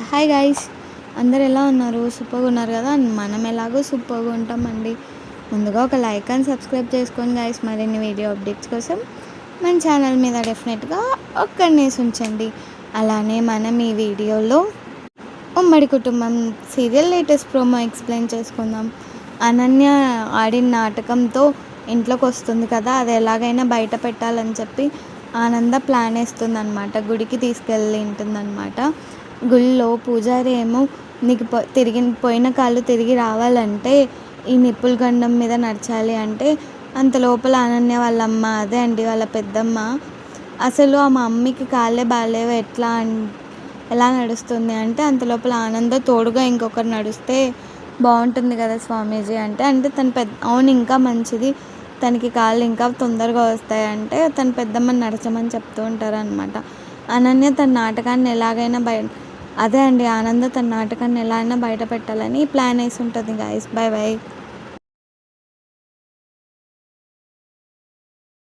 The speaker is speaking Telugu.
హాయ్ గాయ్స్, అందరు ఎలా ఉన్నారు? సూపర్గా ఉన్నారు కదా. మనం ఎలాగో సూపర్గా ఉంటామండి. ముందుగా ఒక లైక్ అండ్ సబ్స్క్రైబ్ చేసుకోండి గాయ్స్. మరిన్ని వీడియో అప్డేట్స్ కోసం మన ఛానల్ మీద డెఫినెట్గా ఒక్కడనేసి ఉంచండి. అలానే మనం ఈ వీడియోలో ఉమ్మడి కుటుంబం సీరియల్ లేటెస్ట్ ప్రోమో ఎక్స్ప్లెయిన్ చేసుకుందాం. అనన్య ఆడిన నాటకంతో ఇంట్లోకి వస్తుంది కదా, అది ఎలాగైనా బయట పెట్టాలని చెప్పి ఆనంద ప్లాన్ వేస్తుందన్నమాట. గుడికి తీసుకెళ్ళి ఉంటుందన్నమాట. గుళ్ళో పూజారి ఏమో నీకు పోయిన కాళ్ళు తిరిగి రావాలంటే ఈ నిప్పుల గండం మీద నడచాలి అంటే, అంత లోపల అనన్య వాళ్ళమ్మ, అదే అండి వాళ్ళ పెద్దమ్మ, అసలు ఆ మా మమ్మీకి కాళ్ళే బాగాలేవు ఎలా నడుస్తుంది అంటే, అంత లోపల ఆనంద తోడుగా ఇంకొకరు నడిస్తే బాగుంటుంది కదా స్వామీజీ అంటే, తన అవును ఇంకా మంచిది, తనకి కాళ్ళు ఇంకా తొందరగా వస్తాయి అంటే తన పెద్దమ్మని నడచమని చెప్తూ ఉంటారనమాట. అనన్య తన నాటకాన్ని ఎలాగైనా అదే అండి ఆనంద తన నాటకాన్ని ఎలా అయినా బయట పెట్టాలని ప్లాన్ వేసి ఉంటుంది గాయస్. By by.